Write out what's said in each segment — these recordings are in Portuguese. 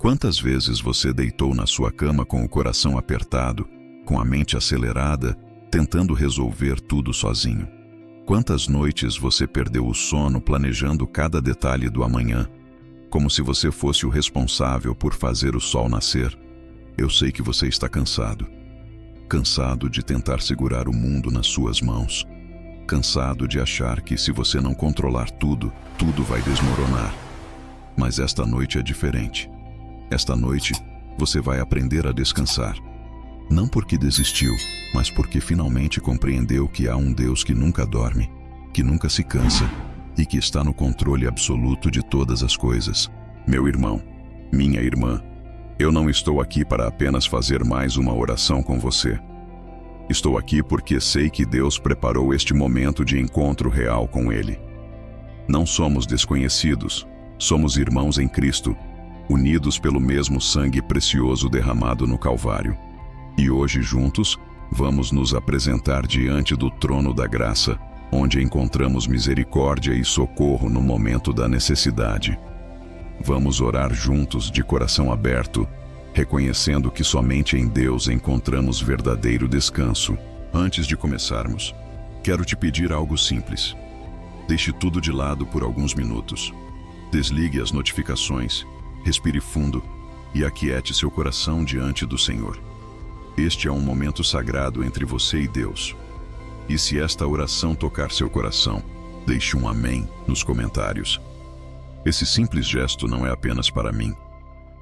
Quantas vezes você deitou na sua cama com o coração apertado, com a mente acelerada, tentando resolver tudo sozinho? Quantas noites você perdeu o sono planejando cada detalhe do amanhã, como se você fosse o responsável por fazer o sol nascer? Eu sei que você está cansado. Cansado de tentar segurar o mundo nas suas mãos. Cansado de achar que se você não controlar tudo, tudo vai desmoronar. Mas esta noite é diferente. Esta noite, você vai aprender a descansar. Não porque desistiu, mas porque finalmente compreendeu que há um Deus que nunca dorme, que nunca se cansa e que está no controle absoluto de todas as coisas. Meu irmão, minha irmã, eu não estou aqui para apenas fazer mais uma oração com você. Estou aqui porque sei que Deus preparou este momento de encontro real com Ele. Não somos desconhecidos, somos irmãos em Cristo, unidos pelo mesmo sangue precioso derramado no Calvário. E hoje, juntos, vamos nos apresentar diante do trono da graça, onde encontramos misericórdia e socorro no momento da necessidade. Vamos orar juntos de coração aberto, reconhecendo que somente em Deus encontramos verdadeiro descanso. Antes de começarmos, quero te pedir algo simples. Deixe tudo de lado por alguns minutos. Desligue as notificações, respire fundo e aquiete seu coração diante do Senhor. Este é um momento sagrado entre você e Deus. E se esta oração tocar seu coração, deixe um amém nos comentários. Esse simples gesto não é apenas para mim,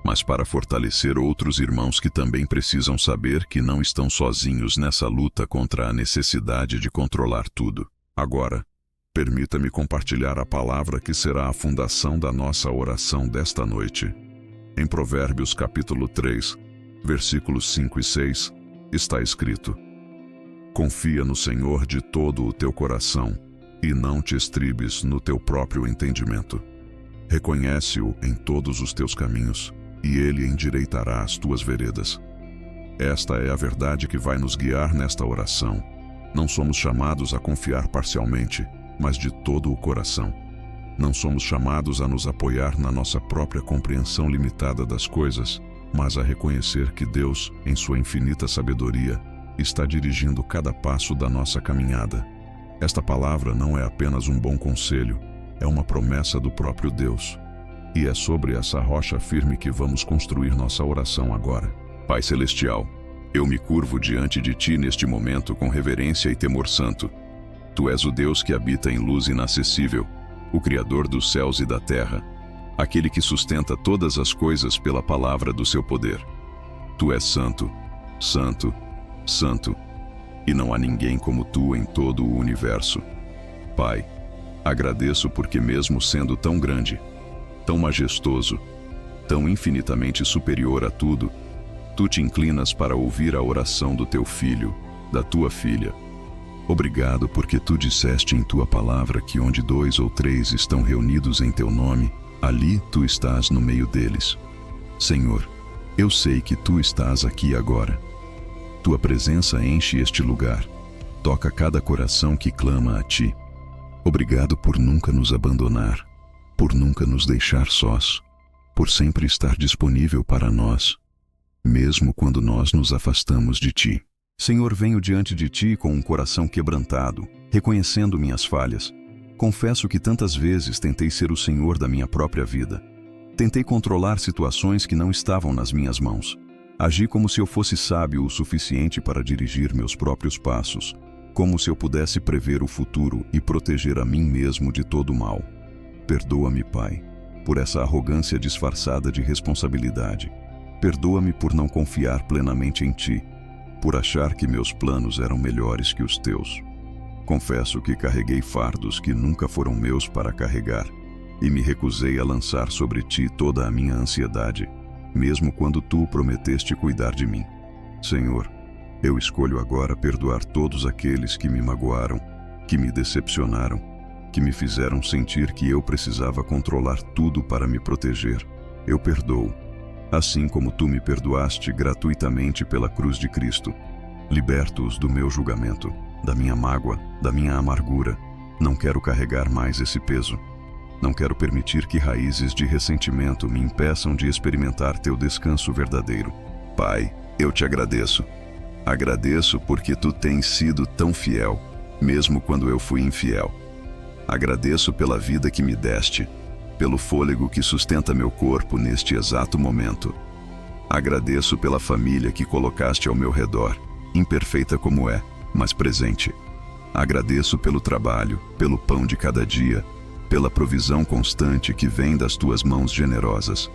mas para fortalecer outros irmãos que também precisam saber que não estão sozinhos nessa luta contra a necessidade de controlar tudo. Agora, permita-me compartilhar a palavra que será a fundação da nossa oração desta noite. Em Provérbios capítulo 3, versículos 5 e 6, está escrito: Confia no Senhor de todo o teu coração e não te estribes no teu próprio entendimento. Reconhece-o em todos os teus caminhos e Ele endireitará as tuas veredas. Esta é a verdade que vai nos guiar nesta oração. Não somos chamados a confiar parcialmente, mas de todo o coração. Não somos chamados a nos apoiar na nossa própria compreensão limitada das coisas, mas a reconhecer que Deus, em sua infinita sabedoria, está dirigindo cada passo da nossa caminhada. Esta palavra não é apenas um bom conselho, é uma promessa do próprio Deus. E é sobre essa rocha firme que vamos construir nossa oração agora. Pai Celestial, eu me curvo diante de Ti neste momento com reverência e temor santo. Tu és o Deus que habita em luz inacessível, o Criador dos céus e da terra, aquele que sustenta todas as coisas pela palavra do seu poder. Tu és santo, santo, santo, e não há ninguém como Tu em todo o universo. Pai, agradeço porque mesmo sendo tão grande, tão majestoso, tão infinitamente superior a tudo, Tu te inclinas para ouvir a oração do Teu filho, da Tua filha. Obrigado porque Tu disseste em Tua palavra que onde 2 ou 3 estão reunidos em Teu nome, ali Tu estás no meio deles. Senhor, eu sei que Tu estás aqui agora. Tua presença enche este lugar, toca cada coração que clama a Ti. Obrigado por nunca nos abandonar, por nunca nos deixar sós, por sempre estar disponível para nós, mesmo quando nós nos afastamos de Ti. Senhor, venho diante de Ti com um coração quebrantado, reconhecendo minhas falhas. Confesso que tantas vezes tentei ser o Senhor da minha própria vida. Tentei controlar situações que não estavam nas minhas mãos. Agi como se eu fosse sábio o suficiente para dirigir meus próprios passos, como se eu pudesse prever o futuro e proteger a mim mesmo de todo o mal. Perdoa-me, Pai, por essa arrogância disfarçada de responsabilidade. Perdoa-me por não confiar plenamente em Ti, por achar que meus planos eram melhores que os Teus. Confesso que carreguei fardos que nunca foram meus para carregar, e me recusei a lançar sobre Ti toda a minha ansiedade, mesmo quando Tu prometeste cuidar de mim. Senhor, eu escolho agora perdoar todos aqueles que me magoaram, que me decepcionaram, que me fizeram sentir que eu precisava controlar tudo para me proteger. Eu perdoo, assim como Tu me perdoaste gratuitamente pela cruz de Cristo. Liberto-os do meu julgamento, da minha mágoa, da minha amargura. Não quero carregar mais esse peso. Não quero permitir que raízes de ressentimento me impeçam de experimentar teu descanso verdadeiro. Pai, eu te agradeço. Agradeço porque tu tens sido tão fiel, mesmo quando eu fui infiel. Agradeço pela vida que me deste, pelo fôlego que sustenta meu corpo neste exato momento. Agradeço pela família que colocaste ao meu redor, imperfeita como é, mas presente. Agradeço pelo trabalho, pelo pão de cada dia, pela provisão constante que vem das tuas mãos generosas.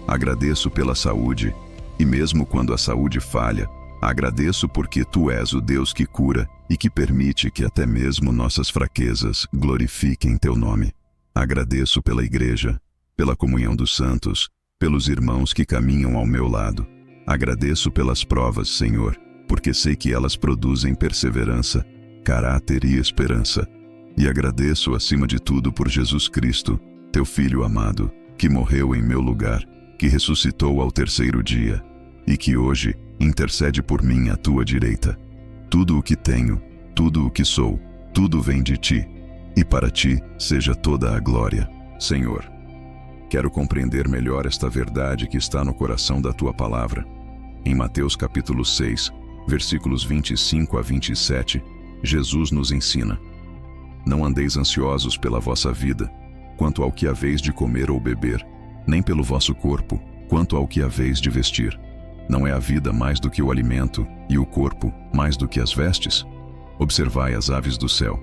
Agradeço pela saúde, e mesmo quando a saúde falha, agradeço porque tu és o Deus que cura e que permite que até mesmo nossas fraquezas glorifiquem teu nome. Agradeço pela igreja, pela comunhão dos santos, pelos irmãos que caminham ao meu lado. Agradeço pelas provas, Senhor, porque sei que elas produzem perseverança, caráter e esperança. E agradeço acima de tudo por Jesus Cristo, teu Filho amado, que morreu em meu lugar, que ressuscitou ao terceiro dia, e que hoje intercede por mim à tua direita. Tudo o que tenho, tudo o que sou, tudo vem de ti, e para ti seja toda a glória, Senhor. Quero compreender melhor esta verdade que está no coração da tua palavra. Em Mateus capítulo 6, versículos 25 a 27, Jesus nos ensina: Não andeis ansiosos pela vossa vida, quanto ao que haveis de comer ou beber, nem pelo vosso corpo, quanto ao que haveis de vestir. Não é a vida mais do que o alimento, e o corpo mais do que as vestes? Observai as aves do céu.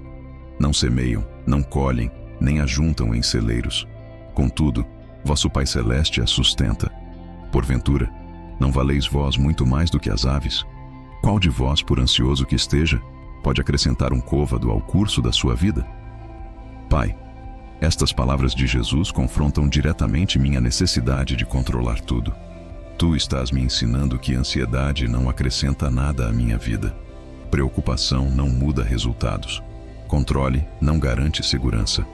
Não semeiam, não colhem, nem ajuntam em celeiros. Contudo, vosso Pai Celeste as sustenta. Porventura, não valeis vós muito mais do que as aves? Qual de vós, por ansioso que esteja, pode acrescentar um côvado ao curso da sua vida? Pai, estas palavras de Jesus confrontam diretamente minha necessidade de controlar tudo. Tu estás me ensinando que ansiedade não acrescenta nada à minha vida. Preocupação não muda resultados. Controle não garante segurança.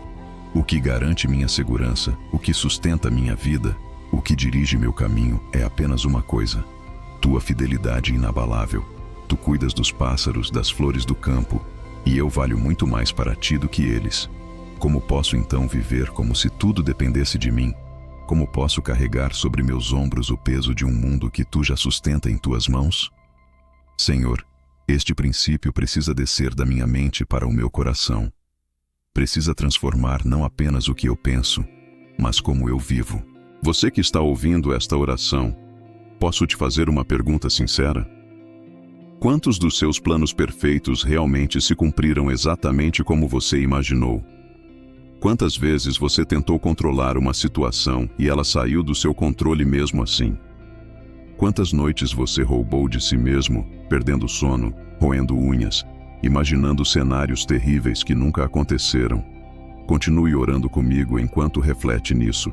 O que garante minha segurança, o que sustenta minha vida, o que dirige meu caminho é apenas uma coisa: tua fidelidade inabalável. Tu cuidas dos pássaros, das flores do campo, e eu valho muito mais para ti do que eles. Como posso então viver como se tudo dependesse de mim? Como posso carregar sobre meus ombros o peso de um mundo que tu já sustenta em tuas mãos? Senhor, este princípio precisa descer da minha mente para o meu coração. Precisa transformar não apenas o que eu penso, mas como eu vivo. Você que está ouvindo esta oração, posso te fazer uma pergunta sincera? Quantos dos seus planos perfeitos realmente se cumpriram exatamente como você imaginou? Quantas vezes você tentou controlar uma situação e ela saiu do seu controle mesmo assim? Quantas noites você roubou de si mesmo, perdendo sono, roendo unhas, imaginando cenários terríveis que nunca aconteceram? Continue orando comigo enquanto reflete nisso.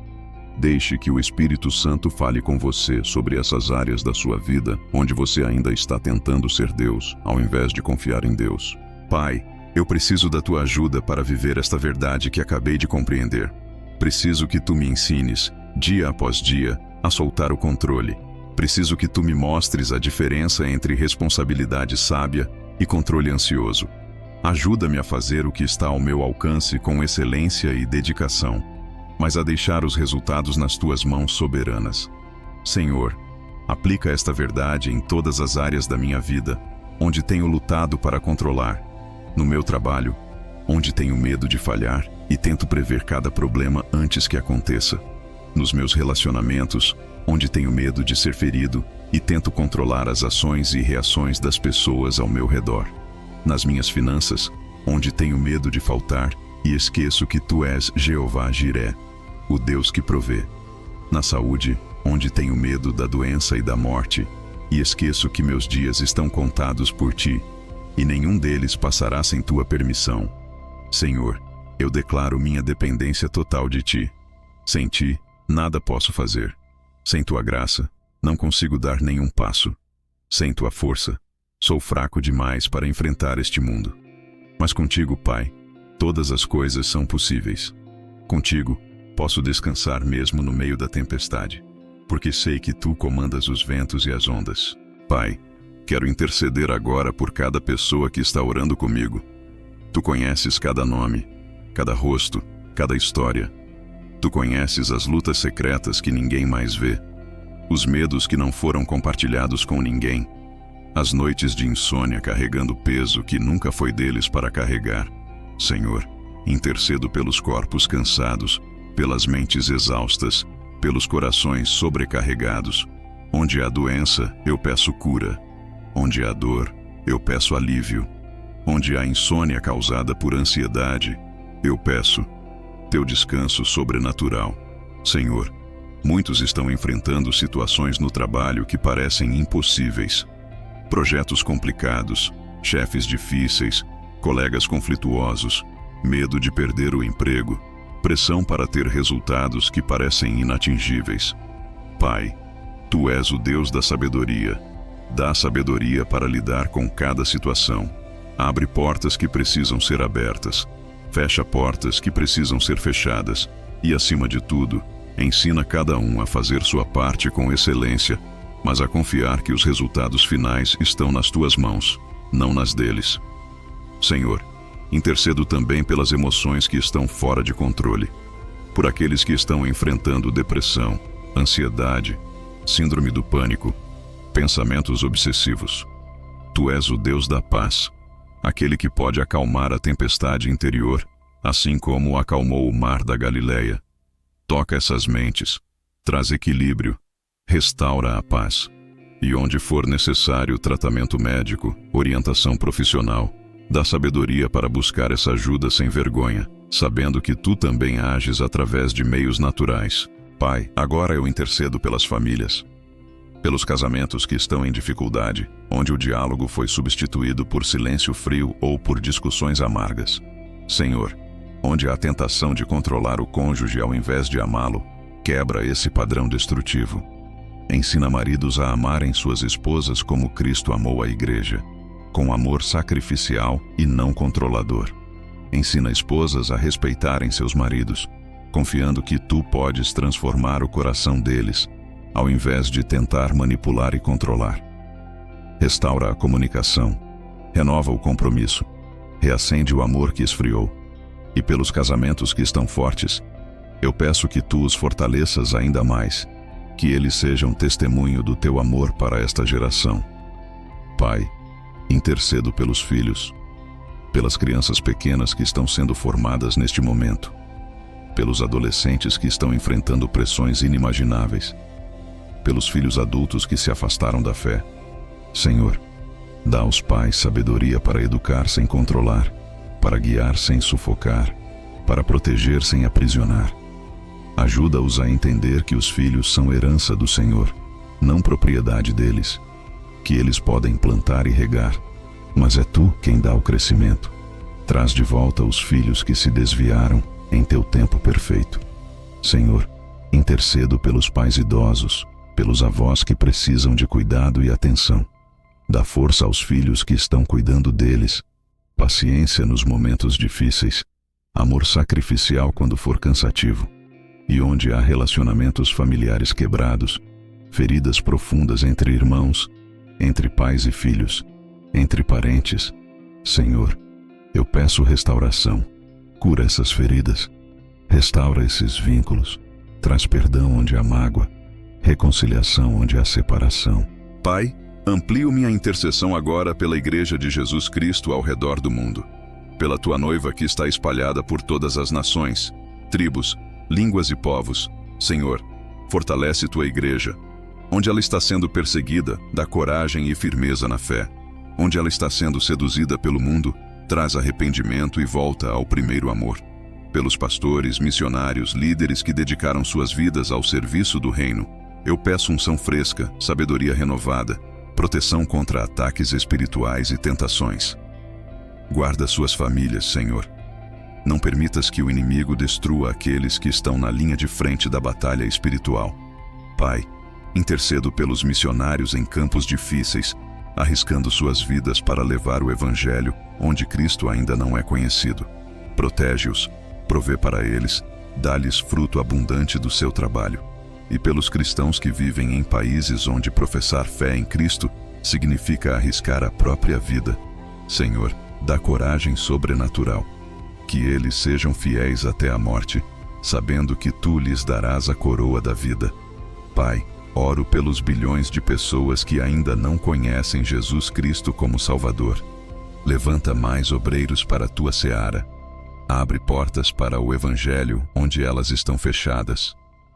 Deixe que o Espírito Santo fale com você sobre essas áreas da sua vida onde você ainda está tentando ser Deus, ao invés de confiar em Deus. Pai, eu preciso da tua ajuda para viver esta verdade que acabei de compreender. Preciso que tu me ensines, dia após dia, a soltar o controle. Preciso que tu me mostres a diferença entre responsabilidade sábia e controle ansioso. Ajuda-me a fazer o que está ao meu alcance com excelência e dedicação, mas a deixar os resultados nas tuas mãos soberanas. Senhor, aplica esta verdade em todas as áreas da minha vida, onde tenho lutado para controlar. No meu trabalho, onde tenho medo de falhar e tento prever cada problema antes que aconteça. Nos meus relacionamentos, onde tenho medo de ser ferido e tento controlar as ações e reações das pessoas ao meu redor. Nas minhas finanças, onde tenho medo de faltar e esqueço que tu és Jeová Jiré, o Deus que provê. Na saúde, onde tenho medo da doença e da morte e esqueço que meus dias estão contados por ti, e nenhum deles passará sem tua permissão. Senhor, eu declaro minha dependência total de ti. Sem ti, nada posso fazer. Sem tua graça, não consigo dar nenhum passo. Sem tua força, sou fraco demais para enfrentar este mundo. Mas contigo, Pai, todas as coisas são possíveis. Contigo, posso descansar mesmo no meio da tempestade, porque sei que tu comandas os ventos e as ondas. Pai, quero interceder agora por cada pessoa que está orando comigo. Tu conheces cada nome, cada rosto, cada história. Tu conheces as lutas secretas que ninguém mais vê, os medos que não foram compartilhados com ninguém, as noites de insônia carregando peso que nunca foi deles para carregar. Senhor, intercedo pelos corpos cansados, pelas mentes exaustas, pelos corações sobrecarregados. Onde há doença, eu peço cura. Onde há dor, eu peço alívio. Onde há insônia causada por ansiedade, eu peço teu descanso sobrenatural. Senhor, muitos estão enfrentando situações no trabalho que parecem impossíveis. Projetos complicados, chefes difíceis, colegas conflituosos, medo de perder o emprego, pressão para ter resultados que parecem inatingíveis. Pai, Tu és o Deus da sabedoria. Dá sabedoria para lidar com cada situação. Abre portas que precisam ser abertas. Fecha portas que precisam ser fechadas. E, acima de tudo, ensina cada um a fazer sua parte com excelência, mas a confiar que os resultados finais estão nas Tuas mãos, não nas deles. Senhor, intercedo também pelas emoções que estão fora de controle, por aqueles que estão enfrentando depressão, ansiedade, síndrome do pânico, pensamentos obsessivos. Tu és o Deus da paz, aquele que pode acalmar a tempestade interior, assim como acalmou o mar da Galileia. Toca essas mentes, traz equilíbrio, restaura a paz. E onde for necessário tratamento médico, orientação profissional, dá sabedoria para buscar essa ajuda sem vergonha, sabendo que Tu também ages através de meios naturais. Pai, agora eu intercedo pelas famílias, pelos casamentos que estão em dificuldade, onde o diálogo foi substituído por silêncio frio ou por discussões amargas. Senhor, onde há tentação de controlar o cônjuge ao invés de amá-lo, quebra esse padrão destrutivo. Ensina maridos a amarem suas esposas como Cristo amou a igreja, com amor sacrificial e não controlador. Ensina esposas a respeitarem seus maridos, confiando que Tu podes transformar o coração deles, ao invés de tentar manipular e controlar. Restaura a comunicação, renova o compromisso, reacende o amor que esfriou. E pelos casamentos que estão fortes, eu peço que Tu os fortaleças ainda mais, que eles sejam testemunho do Teu amor para esta geração. Pai, intercedo pelos filhos, pelas crianças pequenas que estão sendo formadas neste momento, pelos adolescentes que estão enfrentando pressões inimagináveis, pelos filhos adultos que se afastaram da fé. Senhor, dá aos pais sabedoria para educar sem controlar, para guiar sem sufocar, para proteger sem aprisionar. Ajuda-os a entender que os filhos são herança do Senhor, não propriedade deles, que eles podem plantar e regar, mas é Tu quem dá o crescimento. Traz de volta os filhos que se desviaram em Teu tempo perfeito. Senhor, intercedo pelos pais idosos, pelos avós que precisam de cuidado e atenção. Dá força aos filhos que estão cuidando deles, paciência nos momentos difíceis, amor sacrificial quando for cansativo. E onde há relacionamentos familiares quebrados, feridas profundas entre irmãos, entre pais e filhos, entre parentes, Senhor, eu peço restauração. Cura essas feridas, restaura esses vínculos, traz perdão onde há mágoa, reconciliação onde há separação. Pai, amplio minha intercessão agora pela Igreja de Jesus Cristo ao redor do mundo, pela Tua noiva que está espalhada por todas as nações, tribos, línguas e povos. Senhor, fortalece Tua Igreja. Onde ela está sendo perseguida, dá coragem e firmeza na fé. Onde ela está sendo seduzida pelo mundo, traz arrependimento e volta ao primeiro amor. Pelos pastores, missionários, líderes que dedicaram suas vidas ao serviço do reino, eu peço unção fresca, sabedoria renovada, proteção contra ataques espirituais e tentações. Guarda suas famílias, Senhor. Não permitas que o inimigo destrua aqueles que estão na linha de frente da batalha espiritual. Pai, intercedo pelos missionários em campos difíceis, arriscando suas vidas para levar o Evangelho onde Cristo ainda não é conhecido. Protege-os, provê para eles, dá-lhes fruto abundante do seu trabalho. E pelos cristãos que vivem em países onde professar fé em Cristo significa arriscar a própria vida. Senhor, dá coragem sobrenatural. Que eles sejam fiéis até a morte, sabendo que tu lhes darás a coroa da vida. Pai, oro pelos bilhões de pessoas que ainda não conhecem Jesus Cristo como Salvador. Levanta mais obreiros para a tua seara. Abre portas para o Evangelho onde elas estão fechadas.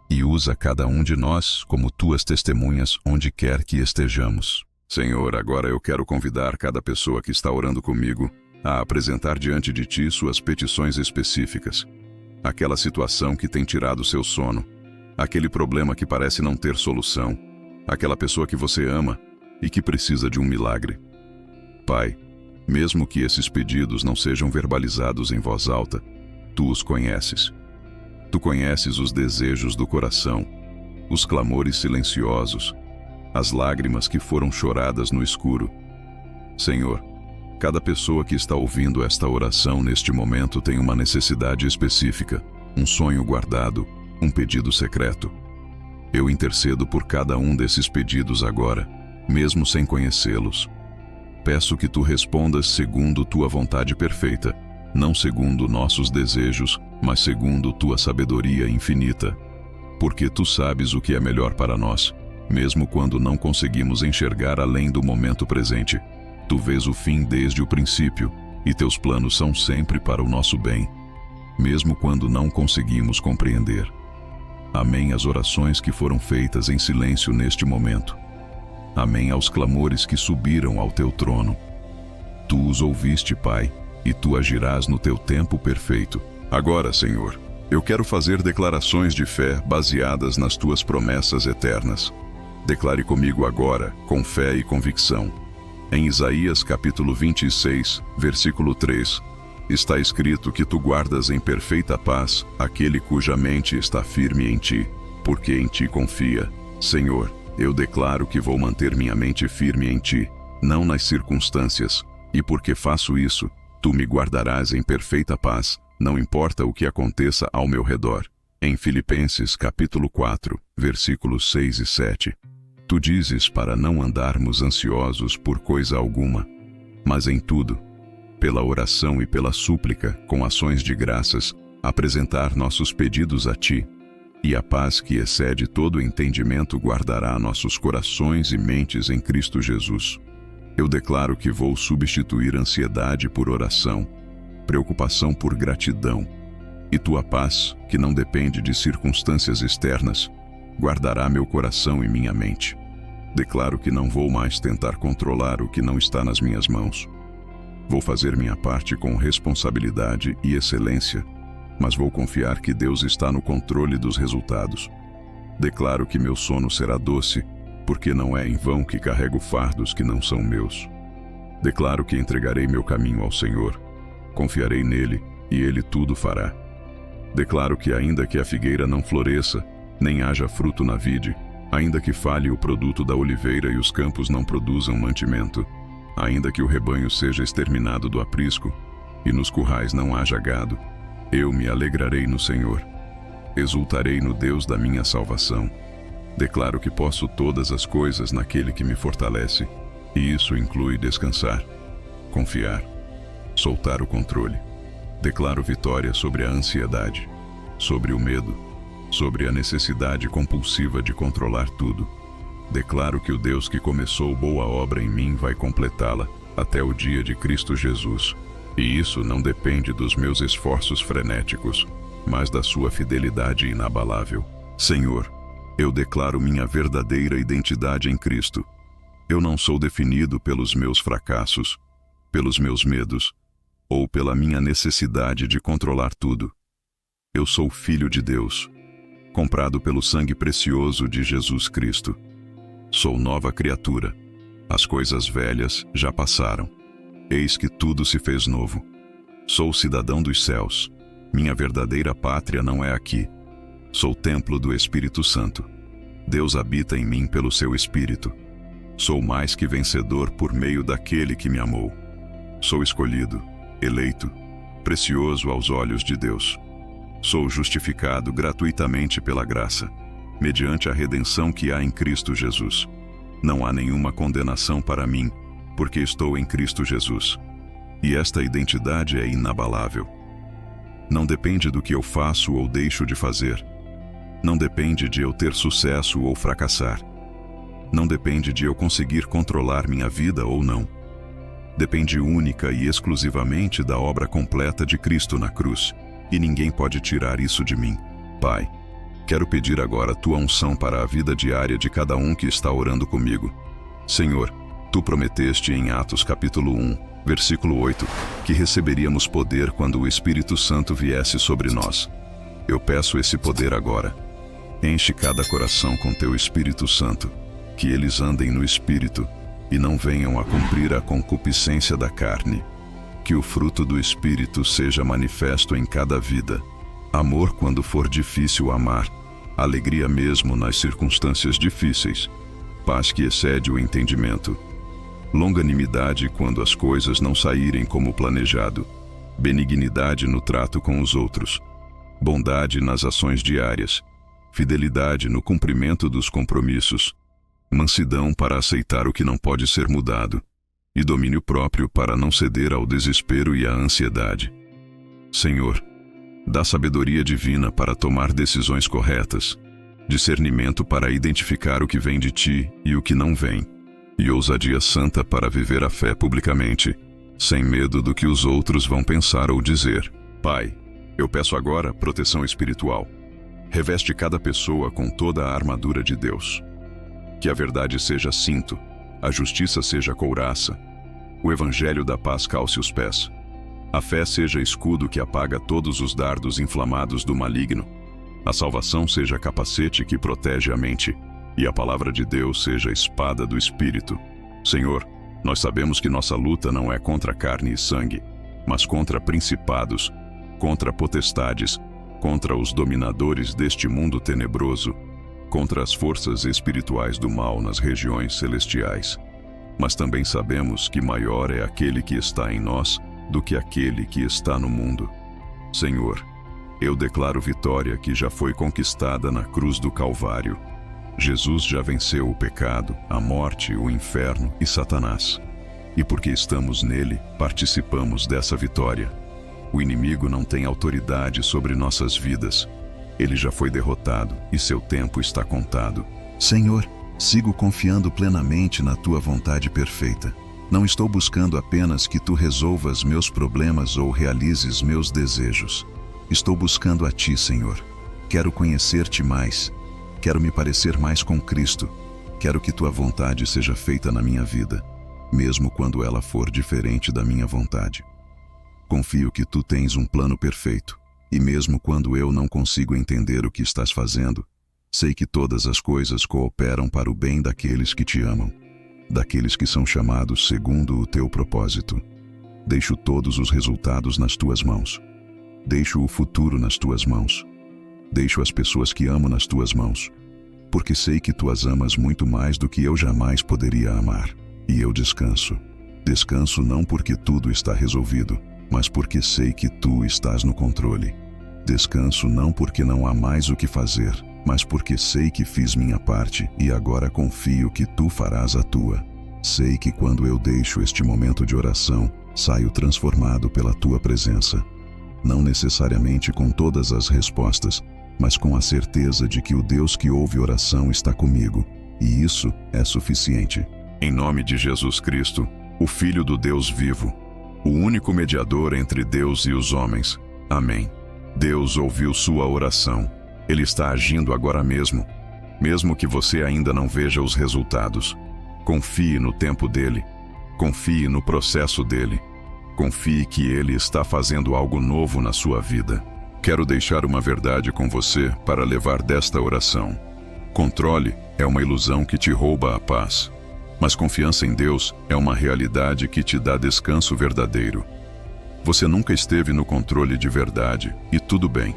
E usa cada um de nós como tuas testemunhas onde quer que estejamos. Senhor, agora eu quero convidar cada pessoa que está orando comigo a apresentar diante de ti suas petições específicas. Aquela situação que tem tirado seu sono. Aquele problema que parece não ter solução. Aquela pessoa que você ama e que precisa de um milagre. Pai, mesmo que esses pedidos não sejam verbalizados em voz alta, tu os conheces. Tu conheces os desejos do coração, os clamores silenciosos, as lágrimas que foram choradas no escuro. Senhor, cada pessoa que está ouvindo esta oração neste momento tem uma necessidade específica, um sonho guardado, um pedido secreto. Eu intercedo por cada um desses pedidos agora, mesmo sem conhecê-los. Peço que tu respondas segundo tua vontade perfeita, não segundo nossos desejos, mas segundo tua sabedoria infinita. Porque tu sabes o que é melhor para nós, mesmo quando não conseguimos enxergar além do momento presente. Tu vês o fim desde o princípio, e teus planos são sempre para o nosso bem, mesmo quando não conseguimos compreender. Amém às orações que foram feitas em silêncio neste momento. Amém aos clamores que subiram ao teu trono. Tu os ouviste, Pai, e tu agirás no teu tempo perfeito. Agora, Senhor, eu quero fazer declarações de fé baseadas nas tuas promessas eternas. Declare comigo agora, com fé e convicção. Em Isaías capítulo 26, versículo 3, está escrito que tu guardas em perfeita paz aquele cuja mente está firme em ti, porque em ti confia. Senhor, eu declaro que vou manter minha mente firme em ti, não nas circunstâncias, e porque faço isso, tu me guardarás em perfeita paz, não importa o que aconteça ao meu redor. Em Filipenses capítulo 4, versículos 6 e 7. Tu dizes para não andarmos ansiosos por coisa alguma, mas em tudo, pela oração e pela súplica, com ações de graças, apresentar nossos pedidos a ti, e a paz que excede todo entendimento guardará nossos corações e mentes em Cristo Jesus. Eu declaro que vou substituir ansiedade por oração, preocupação por gratidão, e tua paz, que não depende de circunstâncias externas, guardará meu coração e minha mente. Declaro que não vou mais tentar controlar o que não está nas minhas mãos. Vou fazer minha parte com responsabilidade e excelência, mas vou confiar que Deus está no controle dos resultados. Declaro que meu sono será doce, porque não é em vão que carrego fardos que não são meus. Declaro que entregarei meu caminho ao Senhor, confiarei nele e ele tudo fará. Declaro que ainda que a figueira não floresça, nem haja fruto na vide, ainda que falhe o produto da oliveira e os campos não produzam mantimento, ainda que o rebanho seja exterminado do aprisco e nos currais não haja gado, eu me alegrarei no Senhor. Exultarei no Deus da minha salvação. Declaro que posso todas as coisas naquele que me fortalece, e isso inclui descansar, confiar, soltar o controle. Declaro vitória sobre a ansiedade, sobre o medo, sobre a necessidade compulsiva de controlar tudo. Declaro que o Deus que começou boa obra em mim vai completá-la até o dia de Cristo Jesus. E isso não depende dos meus esforços frenéticos, mas da sua fidelidade inabalável. Senhor, eu declaro minha verdadeira identidade em Cristo. Eu não sou definido pelos meus fracassos, pelos meus medos, ou pela minha necessidade de controlar tudo. Eu sou filho de Deus, comprado pelo sangue precioso de Jesus Cristo. Sou nova criatura. As coisas velhas já passaram. Eis que tudo se fez novo. Sou cidadão dos céus. Minha verdadeira pátria não é aqui. Sou templo do Espírito Santo. Deus habita em mim pelo seu Espírito. Sou mais que vencedor por meio daquele que me amou. Sou escolhido, eleito, precioso aos olhos de Deus. Sou justificado gratuitamente pela graça, mediante a redenção que há em Cristo Jesus. Não há nenhuma condenação para mim, porque estou em Cristo Jesus. E esta identidade é inabalável. Não depende do que eu faço ou deixo de fazer. Não depende de eu ter sucesso ou fracassar. Não depende de eu conseguir controlar minha vida ou não. Depende única e exclusivamente da obra completa de Cristo na cruz, e ninguém pode tirar isso de mim. Pai, quero pedir agora tua unção para a vida diária de cada um que está orando comigo. Senhor, tu prometeste em Atos capítulo 1, versículo 8, que receberíamos poder quando o Espírito Santo viesse sobre nós. Eu peço esse poder agora. Enche cada coração com teu Espírito Santo, que eles andem no Espírito e não venham a cumprir a concupiscência da carne. Que o fruto do Espírito seja manifesto em cada vida. Amor quando for difícil amar, alegria mesmo nas circunstâncias difíceis, paz que excede o entendimento, longanimidade quando as coisas não saírem como planejado, benignidade no trato com os outros, bondade nas ações diárias, fidelidade no cumprimento dos compromissos, mansidão para aceitar o que não pode ser mudado, e domínio próprio para não ceder ao desespero e à ansiedade. Senhor, dá sabedoria divina para tomar decisões corretas, discernimento para identificar o que vem de ti e o que não vem, e ousadia santa para viver a fé publicamente, sem medo do que os outros vão pensar ou dizer. Pai, eu peço agora proteção espiritual. Reveste cada pessoa com toda a armadura de Deus. Que a verdade seja cinto, a justiça seja couraça, o evangelho da paz calce os pés. A fé seja escudo que apaga todos os dardos inflamados do maligno. A salvação seja capacete que protege a mente, e a palavra de Deus seja a espada do Espírito. Senhor, nós sabemos que nossa luta não é contra carne e sangue, mas contra principados, contra potestades, contra os dominadores deste mundo tenebroso, contra as forças espirituais do mal nas regiões celestiais. Mas também sabemos que maior é aquele que está em nós do que aquele que está no mundo. Senhor, eu declaro vitória que já foi conquistada na cruz do Calvário. Jesus já venceu o pecado, a morte, o inferno e Satanás. E porque estamos nele, participamos dessa vitória. O inimigo não tem autoridade sobre nossas vidas. Ele já foi derrotado e seu tempo está contado. Senhor, sigo confiando plenamente na tua vontade perfeita. Não estou buscando apenas que tu resolvas meus problemas ou realizes meus desejos. Estou buscando a ti, Senhor. Quero conhecer-te mais. Quero me parecer mais com Cristo. Quero que tua vontade seja feita na minha vida, mesmo quando ela for diferente da minha vontade. Confio que tu tens um plano perfeito, e mesmo quando eu não consigo entender o que estás fazendo, sei que todas as coisas cooperam para o bem daqueles que te amam, daqueles que são chamados segundo o teu propósito. Deixo todos os resultados nas tuas mãos. Deixo o futuro nas tuas mãos. Deixo as pessoas que amo nas tuas mãos, porque sei que tu as amas muito mais do que eu jamais poderia amar. E eu descanso. Descanso não porque tudo está resolvido, mas porque sei que tu estás no controle. Descanso não porque não há mais o que fazer, mas porque sei que fiz minha parte e agora confio que tu farás a tua. Sei que quando eu deixo este momento de oração, saio transformado pela tua presença. Não necessariamente com todas as respostas, mas com a certeza de que o Deus que ouve oração está comigo, e isso é suficiente. Em nome de Jesus Cristo, o Filho do Deus vivo, o único mediador entre Deus e os homens. Amém. Deus ouviu sua oração. Ele está agindo agora mesmo que você ainda não veja os resultados. Confie no tempo dele. Confie no processo dele. Confie que ele está fazendo algo novo na sua vida. Quero deixar uma verdade com você para levar desta oração. Controle é uma ilusão que te rouba a paz, mas confiança em Deus é uma realidade que te dá descanso verdadeiro. Você nunca esteve no controle de verdade, e tudo bem,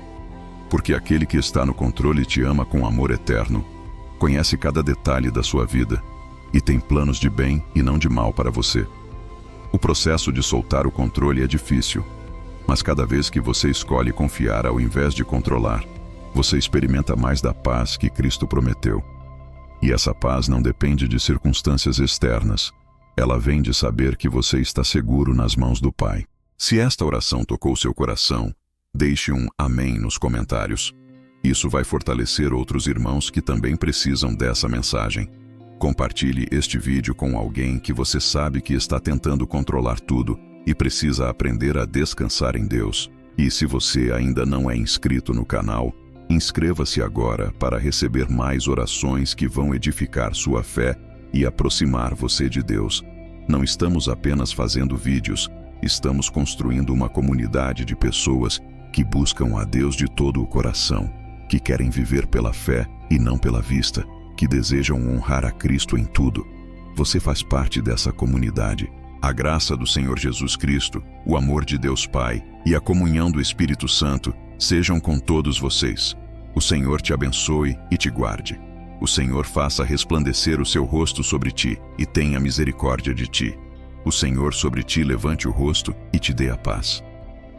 porque aquele que está no controle te ama com amor eterno, conhece cada detalhe da sua vida e tem planos de bem e não de mal para você. O processo de soltar o controle é difícil, mas cada vez que você escolhe confiar ao invés de controlar, você experimenta mais da paz que Cristo prometeu. E essa paz não depende de circunstâncias externas, ela vem de saber que você está seguro nas mãos do Pai. Se esta oração tocou seu coração, Deixe um amém nos comentários. Isso vai fortalecer outros irmãos que também precisam dessa mensagem. Compartilhe este vídeo com alguém que você sabe que está tentando controlar tudo e precisa aprender a descansar em Deus. E se você ainda não é inscrito no canal, inscreva-se agora para receber mais orações que vão edificar sua fé e aproximar você de Deus. Não estamos apenas fazendo vídeos, estamos construindo uma comunidade de pessoas que buscam a Deus de todo o coração, que querem viver pela fé e não pela vista, que desejam honrar a Cristo em tudo. Você faz parte dessa comunidade. A graça do Senhor Jesus Cristo, o amor de Deus Pai e a comunhão do Espírito Santo sejam com todos vocês. O Senhor te abençoe e te guarde. O Senhor faça resplandecer o seu rosto sobre ti e tenha misericórdia de ti. O Senhor sobre ti levante o rosto e te dê a paz.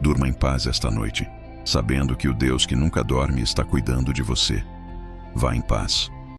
Durma em paz esta noite, sabendo que o Deus que nunca dorme está cuidando de você. Vá em paz.